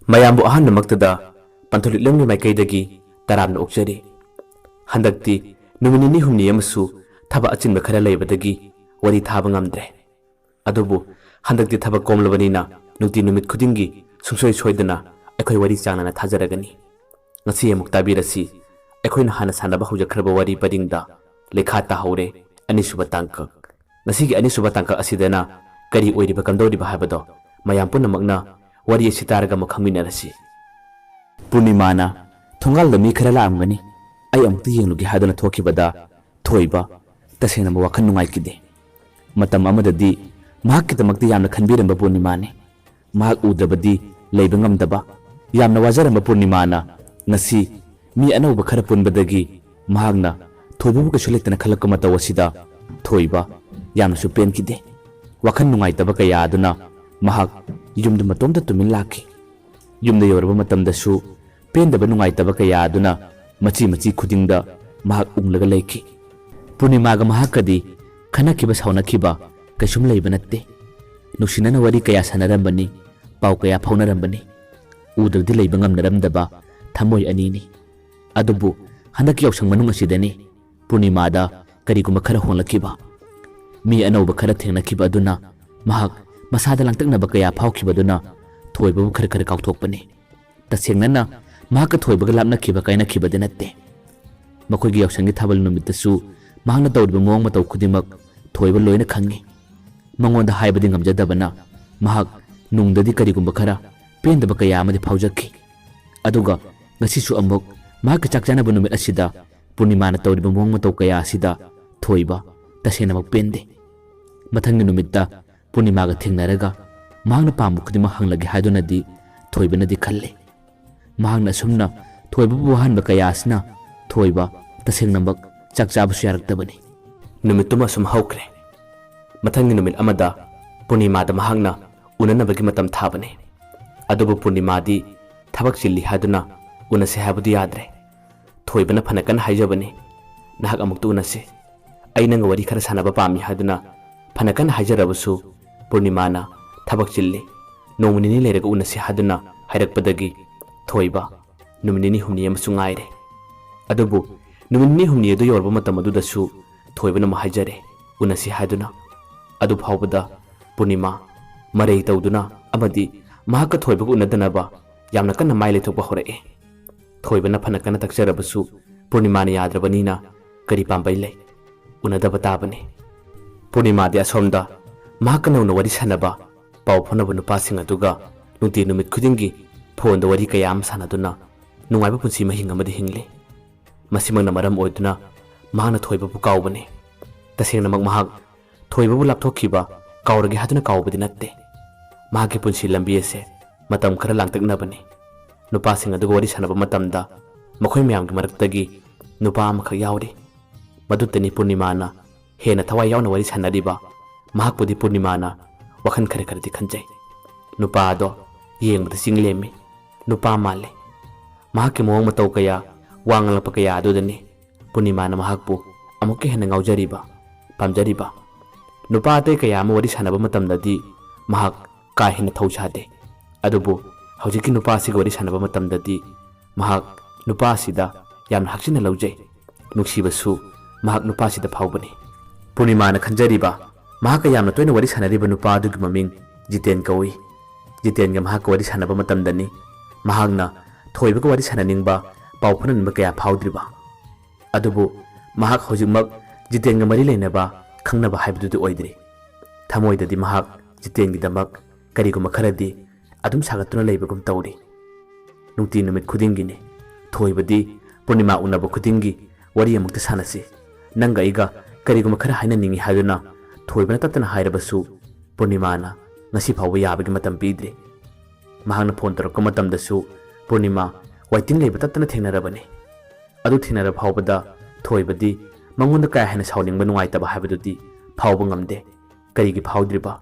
ꯃꯌꯥꯝꯕꯨ ꯑꯍꯥꯟꯕꯃꯛꯇꯗ ꯄꯟꯊꯣꯂꯤꯛꯂꯝꯒꯤ ꯃꯥꯏꯀꯩꯗꯒꯤ ꯇꯔꯥꯝꯅ ꯑꯣꯛꯆꯔꯤ꯫ ꯍꯟꯗꯛꯇꯤ ꯅꯨꯃꯤꯠ ꯅꯤꯅꯤ ꯍꯨꯝꯅꯤ ꯑꯃꯁꯨ ꯊꯕꯛ ꯑꯆꯤꯟꯕ ꯈꯔ ꯂꯩꯕꯗꯒꯤ ꯋꯥꯔꯤ ꯊꯥꯕ ꯉꯝꯗ꯭ꯔꯦ꯫ ꯑꯗꯨꯕꯨ ꯍꯟꯗꯛꯇꯤ ꯊꯕꯛ ꯀꯣꯝꯂꯕꯅꯤꯅ ꯅꯨꯡꯇꯤ ꯅꯨꯃꯤꯠ ꯈꯨꯗꯤꯡꯒꯤ ꯁꯨꯡꯁꯣꯏ ꯁꯣꯏꯗꯅ ꯑꯩꯈꯣꯏ ꯋꯥꯔꯤ ꯆꯥꯡꯅꯅ ꯊꯥꯖꯔꯒꯅꯤ꯫ ꯉꯁꯤ ꯑꯃꯨꯛ ꯇꯥꯕꯤꯔꯁꯤ ꯑꯩꯈꯣꯏꯅ ꯍꯥꯟꯅ ꯁꯥꯟꯅꯕ ꯍꯧꯖꯈ꯭ꯔꯕ ꯋꯥꯔꯤ ꯄꯔꯤꯡꯗ ꯂꯩꯈꯥ ꯇꯥꯍꯧꯔꯦ ꯑꯅꯤꯁꯨꯕ ꯇꯥꯡꯀꯛ꯫ ꯉꯁꯤꯒꯤ ꯑꯅꯤꯁꯨꯕ ꯇꯥꯡꯀꯛ ꯑꯁꯤꯗꯅ ꯀꯔꯤ ꯑꯣꯏꯔꯤꯕ ꯀꯝꯗꯧꯔꯤꯕ ꯍꯥꯏꯕꯗꯣ ꯃꯌꯥꯝ ꯄꯨꯝꯅꯃꯛꯅ ꯋꯥꯔꯤ ꯑꯁꯤ ꯇꯥꯔꯒ ꯑꯃꯨꯛ ꯈꯪꯃꯤꯟꯅꯔꯁꯤ꯫ ꯄꯨꯔꯅꯤꯃꯥꯅ ꯊꯣꯡꯒꯥꯜꯗ ꯃꯤ ꯈꯔ ꯂꯥꯛꯑꯝꯒꯅꯤ꯫ ꯑꯩ ꯑꯃꯨꯛꯇ ꯌꯦꯡꯂꯨꯒꯦ ꯍꯥꯏꯗꯨꯅ ꯊꯣꯛꯈꯤꯕꯗ ꯊꯣꯏꯕ ꯇꯁꯦꯡꯅ ꯋꯥꯈꯜ ꯅꯨꯡꯉꯥꯏꯈꯤꯗꯦ꯫ ꯃꯇꯝ ꯑꯃꯗꯗꯤ ꯃꯍꯥꯛꯀꯤꯗꯃꯛꯇ ꯌꯥꯝꯅ ꯈꯟꯕꯤꯔꯝꯕ ꯄꯨꯔꯅꯤꯃꯥꯅꯤ꯫ ꯃꯍꯥꯛ ꯎꯗ꯭ꯔꯕꯗꯤ ꯂꯩꯕ ꯉꯝꯗꯕ ꯌꯥꯝꯅ ꯋꯥꯖꯔꯝꯕ ꯄꯨꯔꯅꯤꯃꯥꯅ ꯉꯁꯤ ꯃꯤ ꯑꯅꯧꯕ ꯈꯔ ꯄꯨꯟꯕꯗꯒꯤ ꯃꯍꯥꯛꯅ ꯊꯣꯏꯕꯕꯨ ꯀꯩꯁꯨ ꯂꯩꯇꯅ ꯈꯜꯂꯛꯄ ꯃꯇꯧ ꯑꯁꯤꯗ ꯊꯣꯏꯕ ꯌꯥꯝꯅꯁꯨ ꯄꯦꯟꯈꯤꯗꯦ꯫ ꯋꯥꯈꯜ ꯅꯨꯡꯉꯥꯏꯇꯕ ꯀꯌꯥ ꯑꯗꯨꯅ ꯃꯍꯥꯛ ꯌꯨꯝꯗ ꯃꯇꯣꯝꯇ ꯇꯨꯃꯤꯟ ꯂꯥꯛꯈꯤ꯫ ꯌꯨꯝꯗ ꯌꯧꯔꯕ ꯃꯇꯝꯗꯁꯨ ꯄꯦꯟꯗꯕ ꯅꯨꯡꯉꯥꯏꯇꯕ ꯀꯌꯥ ꯑꯗꯨꯅ ꯃꯆꯤ ꯃꯆꯤ ꯈꯨꯗꯤꯡꯗ ꯃꯍꯥꯛ ꯎꯡꯂꯒ ꯂꯩꯈꯤ꯫ ꯄꯨꯔꯅꯤꯃꯥꯒ ꯃꯍꯥꯛꯀꯗꯤ ꯈꯟꯅꯈꯤꯕ ꯁꯥꯎꯅꯈꯤꯕ ꯀꯩꯁꯨꯝ ꯂꯩꯕ ꯅꯠꯇꯦ꯫ ꯅꯨꯡꯁꯤꯅꯅ ꯋꯥꯔꯤ ꯀꯌꯥ ꯁꯥꯟꯅꯔꯝꯕꯅꯤ, ꯄꯥꯎ ꯀꯌꯥ ꯐꯥꯎꯅꯔꯝꯕꯅꯤ꯫ ꯎꯗ꯭ꯔꯗꯤ ꯂꯩꯕ ꯉꯝꯅꯔꯝꯗꯕ ꯊꯃꯣꯏ ꯑꯅꯤꯅꯤ꯫ ꯑꯗꯨꯕꯨ ꯍꯟꯗꯛꯀꯤ ꯌꯥꯎꯁꯪ ꯃꯅꯨꯡ ꯑꯁꯤꯗꯅꯤ ꯄꯨꯔꯅꯤꯃꯥꯗ ꯀꯔꯤꯒꯨꯝꯕ ꯈꯔ ꯍꯣꯡꯂꯛꯈꯤꯕ꯫ ꯃꯤ ꯑꯅꯧꯕ ꯈꯔ ꯊꯦꯡꯅꯈꯤꯕ ꯑꯗꯨꯅ ꯃꯍꯥꯛ ꯃꯁꯥꯗ ꯂꯥꯡꯇꯛꯅꯕ ꯀꯌꯥ ꯐꯥꯎꯈꯤꯕꯗꯨꯅ ꯊꯣꯏꯕꯕꯨ ꯈꯔ ꯈꯔ ꯀꯥꯎꯊꯣꯛꯄꯅꯤ꯫ ꯇꯁꯦꯡꯅꯅ ꯃꯍꯥꯛꯀ ꯊꯣꯏꯕꯒ ꯂꯥꯞꯅꯈꯤꯕ ꯀꯥꯏꯅꯈꯤꯕꯗꯤ ꯅꯠꯇꯦ꯫ ꯃꯈꯣꯏꯒꯤ ꯌꯥꯎꯁꯪꯒꯤ ꯊꯥꯕꯜ ꯅꯨꯃꯤꯠꯇꯁꯨ ꯃꯍꯥꯛꯅ ꯇꯧꯔꯤꯕ ꯃꯑꯣꯡ ꯃꯇꯧ ꯈꯨꯗꯤꯡꯃꯛ ꯊꯣꯏꯕ ꯂꯣꯏꯅ ꯈꯪꯉꯤ꯫ ꯃꯉꯣꯟꯗ ꯍꯥꯏꯕꯗꯤ ꯉꯝꯖꯗꯕꯅ ꯃꯍꯥꯛ ꯅꯨꯡꯗꯗꯤ ꯀꯔꯤꯒꯨꯝꯕ ꯈꯔ ꯄꯦꯟꯗꯕ ꯀꯌꯥ ꯑꯃꯗꯤ ꯐꯥꯎꯖꯈꯤ꯫ ꯑꯗꯨꯒ ꯉꯁꯤꯁꯨ ꯑꯃꯨꯛ ꯃꯍꯥꯛꯀ ꯆꯥꯛ ꯆꯥꯅꯕ ꯅꯨꯃꯤꯠ ꯑꯁꯤꯗ ꯄꯨꯔꯅꯤꯃꯥꯅ ꯇꯧꯔꯤꯕ ꯃꯑꯣꯡ ꯃꯇꯧ ꯀꯌꯥ ꯑꯁꯤꯗ ꯊꯣꯏꯕ ꯇꯁꯦꯡꯅꯃꯛ ꯄꯦꯟꯗꯦ꯫ ꯃꯊꯪꯒꯤ ꯅꯨꯃꯤꯠꯇ ꯄꯨꯔꯅꯤꯃꯥꯒ ꯊꯦꯡꯅꯔꯒ ꯃꯍꯥꯛꯅ ꯄꯥꯝꯕ ꯈꯨꯗꯤꯡꯃꯛ ꯍꯪꯂꯒꯦ ꯍꯥꯏꯗꯨꯅꯗꯤ ꯊꯣꯏꯕꯅꯗꯤ ꯈꯜꯂꯤ꯫ ꯃꯍꯥꯛꯅ ꯑꯁꯨꯝꯅ ꯊꯣꯏꯕꯕꯨ ꯋꯥꯍꯟꯕ ꯀꯌꯥ ꯑꯁꯤꯅ ꯊꯣꯏꯕ ꯇꯁꯦꯡꯅꯃꯛ ꯆꯥꯛ ꯆꯥꯕꯁꯨ ꯌꯥꯔꯛꯇꯕꯅꯤ꯫ ꯅꯨꯃꯤꯠꯇꯨꯃ ꯁꯨꯝ ꯍꯧꯈ꯭ꯔꯦ꯫ ꯃꯊꯪꯒꯤ ꯅꯨꯃꯤꯠ ꯑꯃꯗ ꯄꯨꯔꯅꯤꯃꯥꯗ ꯃꯍꯥꯛꯅ ꯎꯅꯅꯕꯒꯤ ꯃꯇꯝ ꯊꯥꯕꯅꯤ꯫ ꯑꯗꯨꯕꯨ ꯄꯨꯔꯅꯤꯃꯥꯗꯤ ꯊꯕꯛ ꯆꯤꯜꯂꯤ ꯍꯥꯏꯗꯨꯅ ꯎꯅꯁꯦ ꯍꯥꯏꯕꯗꯨ ꯌꯥꯗ꯭ꯔꯦ꯫ ꯊꯣꯏꯕꯅ ꯐꯅ ꯀꯟꯅ ꯍꯥꯏꯖꯕꯅꯤ, ꯅꯍꯥꯛ ꯑꯃꯨꯛꯇ ꯎꯅꯁꯦ, ꯑꯩ ꯅꯪꯒ ꯋꯥꯔꯤ ꯈꯔ ꯁꯥꯟꯅꯕ ꯄꯥꯝꯃꯤ ꯍꯥꯏꯗꯨꯅ ꯐꯅ ꯀꯟꯅ ꯍꯥꯏꯖꯔꯕꯁꯨ ꯄꯨꯔꯅꯤꯃꯥꯅ ꯊꯕꯛ ꯆꯤꯜꯂꯤ, ꯅꯣꯡꯃ ꯅꯤꯅꯤ ꯂꯩꯔꯒ ꯎꯅꯁꯦ ꯍꯥꯏꯗꯨꯅ ꯍꯥꯏꯔꯛꯄꯗꯒꯤ ꯊꯣꯏꯕ ꯅꯨꯃꯤꯠ ꯅꯤꯅꯤ ꯍꯨꯝꯅꯤ ꯑꯃꯁꯨ ꯉꯥꯏꯔꯦ꯫ ꯑꯗꯨꯕꯨ ꯅꯨꯃꯤꯠ ꯅꯤꯅꯤ ꯍꯨꯝꯅꯤ ꯑꯗꯨ ꯌꯧꯔꯕ ꯃꯇꯝ ꯑꯗꯨꯗꯁꯨ ꯊꯣꯏꯕꯅ ꯑꯃꯨꯛ ꯍꯥꯏꯖꯔꯦ ꯎꯅꯁꯤ ꯍꯥꯏꯗꯨꯅ꯫ ꯑꯗꯨ ꯐꯥꯎꯕꯗ ꯄꯨꯔꯅꯤꯃꯥ ꯃꯔꯩ ꯇꯧꯗꯨꯅ ꯑꯃꯗꯤ ꯃꯍꯥꯛꯀ ꯊꯣꯏꯕꯒ ꯎꯅꯗꯅꯕ ꯌꯥꯝꯅ ꯀꯟꯅ ꯃꯥꯏ ꯂꯩꯊꯣꯛꯄ ꯍꯧꯔꯛꯑꯦ꯫ ꯊꯣꯏꯕꯅ ꯐꯅ ꯀꯟꯅ ꯇꯛꯆꯔꯕꯁꯨ ꯄꯨꯔꯅꯤꯃꯥꯅ ꯌꯥꯗ꯭ꯔꯕꯅꯤꯅ ꯀꯔꯤ ꯄꯥꯝꯕꯩ ꯂꯩ, ꯎꯅꯗꯕ ꯇꯥꯕꯅꯤ꯫ ꯄꯨꯔꯅꯤꯃꯥꯗꯤ ꯑꯁꯣꯝꯗ ꯃꯍꯥꯛꯀ ꯅꯧꯅ ꯋꯥꯔꯤ ꯁꯥꯟꯅꯕ, ꯄꯥꯎ ꯐꯥꯎꯅꯕ ꯅꯨꯄꯥꯁꯤꯡ ꯑꯗꯨꯒ ꯅꯨꯡꯇꯤ ꯅꯨꯃꯤꯠ ꯈꯨꯗꯤꯡꯒꯤ ꯐꯣꯟꯗ ꯋꯥꯔꯤ ꯀꯌꯥ ꯑꯃ ꯁꯥꯟꯅꯗꯨꯅ ꯅꯨꯡꯉꯥꯏꯕ ꯄꯨꯟꯁꯤ ꯃꯍꯤꯡ ꯑꯃꯗꯤ ꯍꯤꯡꯂꯤ꯫ ꯃꯁꯤꯃꯛꯅ ꯃꯔꯝ ꯑꯣꯏꯗꯨꯅ ꯃꯍꯥꯛꯅ ꯊꯣꯏꯕꯕꯨ ꯀꯥꯎꯕꯅꯤ꯫ ꯇꯁꯦꯡꯅꯃꯛ ꯃꯍꯥꯛ ꯊꯣꯏꯕꯕꯨ ꯂꯥꯞꯊꯣꯛꯈꯤꯕ, ꯀꯥꯎꯔꯒꯦ ꯍꯥꯏꯗꯨꯅ ꯀꯥꯎꯕꯗꯤ ꯅꯠꯇꯦ꯫ ꯃꯍꯥꯛꯀꯤ ꯄꯨꯟꯁꯤ ꯂꯝꯕꯤ ꯑꯁꯦ ꯃꯇꯝ ꯈꯔ ꯂꯥꯡꯇꯛꯅꯕꯅꯤ꯫ ꯅꯨꯄꯥꯁꯤꯡ ꯑꯗꯨꯒ ꯋꯥꯔꯤ ꯁꯥꯟꯅꯕ ꯃꯇꯝꯗ ꯃꯈꯣꯏ ꯃꯌꯥꯝꯒꯤ ꯃꯔꯛꯇꯒꯤ ꯅꯨꯄꯥ ꯑꯃꯈꯛ ꯌꯥꯎꯔꯤ꯫ ꯃꯗꯨꯇꯅꯤ ꯄꯨꯔꯅꯤꯃꯥꯅ ꯍꯦꯟꯅ ꯊꯋꯥꯏ ꯌꯥꯎꯅ ꯋꯥꯔꯤ ꯁꯥꯟꯅꯔꯤꯕ꯫ ꯃꯍꯥꯛꯄꯨꯗꯤ ꯄꯨꯔꯅꯤꯃꯥꯅ ꯋꯥꯈꯜ ꯈꯔ ꯈꯔꯗꯤ ꯈꯟꯖꯩ꯫ ꯅꯨꯄꯥ ꯑꯗꯣ ꯌꯦꯡꯕꯗ ꯆꯤꯡꯂꯦꯝꯃꯤ, ꯅꯨꯄꯥ ꯃꯥꯜꯂꯤ꯫ ꯃꯍꯥꯛꯀꯤ ꯃꯑꯣꯡ ꯃꯇꯧ ꯀꯌꯥ, ꯋꯥ ꯉꯥꯡꯂꯛꯄ ꯀꯌꯥ ꯑꯗꯨꯗꯅꯤ ꯄꯨꯔꯅꯤꯃꯥꯅ ꯃꯍꯥꯛꯄꯨ ꯑꯃꯨꯛꯀ ꯍꯦꯟꯅ ꯉꯥꯎꯖꯔꯤꯕ, ꯄꯥꯝꯖꯔꯤꯕ꯫ ꯅꯨꯄꯥ ꯑꯇꯩ ꯀꯌꯥ ꯑꯃ ꯋꯥꯔꯤ ꯁꯥꯟꯅꯕ ꯃꯇꯝꯗꯗꯤ ꯃꯍꯥꯛ ꯀꯥ ꯍꯦꯟꯅ ꯊꯧꯁꯥꯗꯦ꯫ ꯑꯗꯨꯕꯨ ꯍꯧꯖꯤꯛꯀꯤ ꯅꯨꯄꯥ ꯑꯁꯤꯒ ꯋꯥꯔꯤ ꯁꯥꯟꯅꯕ ꯃꯇꯝꯗꯗꯤ ꯃꯍꯥꯛ ꯅꯨꯄꯥ ꯑꯁꯤꯗ ꯌꯥꯝꯅ ꯍꯛꯆꯤꯟꯅ ꯂꯧꯖꯩ, ꯅꯨꯡꯁꯤꯕꯁꯨ ꯃꯍꯥꯛ ꯅꯨꯄꯥ ꯑꯁꯤꯗ ꯐꯥꯎꯕꯅꯤ꯫ ꯄꯨꯔꯅꯤꯃꯥꯅ ꯈꯟꯖꯔꯤꯕ, ꯃꯍꯥꯛꯀ ꯌꯥꯝꯅ ꯇꯣꯏꯅ ꯋꯥꯔꯤ ꯁꯥꯟꯅꯔꯤꯕ ꯅꯨꯄꯥ ꯑꯗꯨꯒꯤ ꯃꯃꯤꯡ ꯖꯤꯇꯦꯟ ꯀꯧꯏ꯫ ꯖꯤꯇꯦꯟꯒ ꯃꯍꯥꯛꯀ ꯋꯥꯔꯤ ꯁꯥꯟꯅꯕ ꯃꯇꯝꯗꯅꯤ ꯃꯍꯥꯛꯅ ꯊꯣꯏꯕꯒ ꯋꯥꯔꯤ ꯁꯥꯟꯅꯅꯤꯡꯕ, ꯄꯥꯎ ꯐꯥꯎꯅꯅꯤꯡꯕ ꯀꯌꯥ ꯐꯥꯎꯗ꯭ꯔꯤꯕ꯫ ꯑꯗꯨꯕꯨ ꯃꯍꯥꯛ ꯍꯧꯖꯤꯛꯃꯛ ꯖꯤꯇꯦꯟꯒ ꯃꯔꯤ ꯂꯩꯅꯕ, ꯈꯪꯅꯕ ꯍꯥꯏꯕꯗꯨꯗꯤ ꯑꯣꯏꯗ꯭ꯔꯤ꯫ ꯊꯃꯣꯏꯗꯗꯤ ꯃꯍꯥꯛ ꯖꯤꯇꯦꯟꯒꯤꯗꯃꯛ ꯀꯔꯤꯒꯨꯝꯕ ꯈꯔꯗꯤ ꯑꯗꯨꯝ ꯁꯥꯒꯠꯇꯨꯅ ꯂꯩꯕꯒꯨꯝ ꯇꯧꯔꯤ꯫ ꯅꯨꯡꯇꯤ ꯅꯨꯃꯤꯠ ꯈꯨꯗꯤꯡꯒꯤꯅꯤ ꯊꯣꯏꯕꯗꯤ ꯄꯨꯔꯅꯤꯃꯥ ꯎꯅꯕ ꯈꯨꯗꯤꯡꯒꯤ ꯋꯥꯔꯤ ꯑꯃꯨꯛꯇ ꯁꯥꯟꯅꯁꯤ, ꯅꯪꯒ ꯑꯩꯒ ꯀꯔꯤꯒꯨꯝꯕ ꯈꯔ ꯍꯥꯏꯅꯅꯤꯡꯉꯤ ꯍꯥꯏꯗꯨꯅ ꯊꯣꯏꯕꯅ ꯇꯠꯇꯅ ꯍꯥꯏꯔꯕꯁꯨ ꯄꯨꯔꯅꯤꯃꯥꯅ ꯉꯁꯤ ꯐꯥꯎꯕ ꯌꯥꯕꯒꯤ ꯃꯇꯝ ꯄꯤꯗ꯭ꯔꯤ꯫ ꯃꯍꯥꯛꯅ ꯐꯣꯟ ꯇꯧꯔꯛꯄ ꯃꯇꯝꯗꯁꯨ ꯄꯨꯔꯅꯤꯃꯥ ꯋꯥꯏꯇꯤꯡ ꯂꯩꯕ ꯇꯠꯇꯅ ꯊꯦꯡꯅꯔꯕꯅꯤ꯫ ꯑꯗꯨ ꯊꯦꯡꯅꯔꯕ ꯐꯥꯎꯕꯗ ꯊꯣꯏꯕꯗꯤ ꯃꯉꯣꯟꯗ ꯀꯌꯥ ꯍꯦꯟꯅ ꯁꯥꯎꯅꯤꯡꯕ, ꯅꯨꯡꯉꯥꯏꯇꯕ ꯍꯥꯏꯕꯗꯨꯗꯤ ꯐꯥꯎꯕ ꯉꯝꯗꯦ꯫ ꯀꯔꯤꯒꯤ ꯐꯥꯎꯗ꯭ꯔꯤꯕ?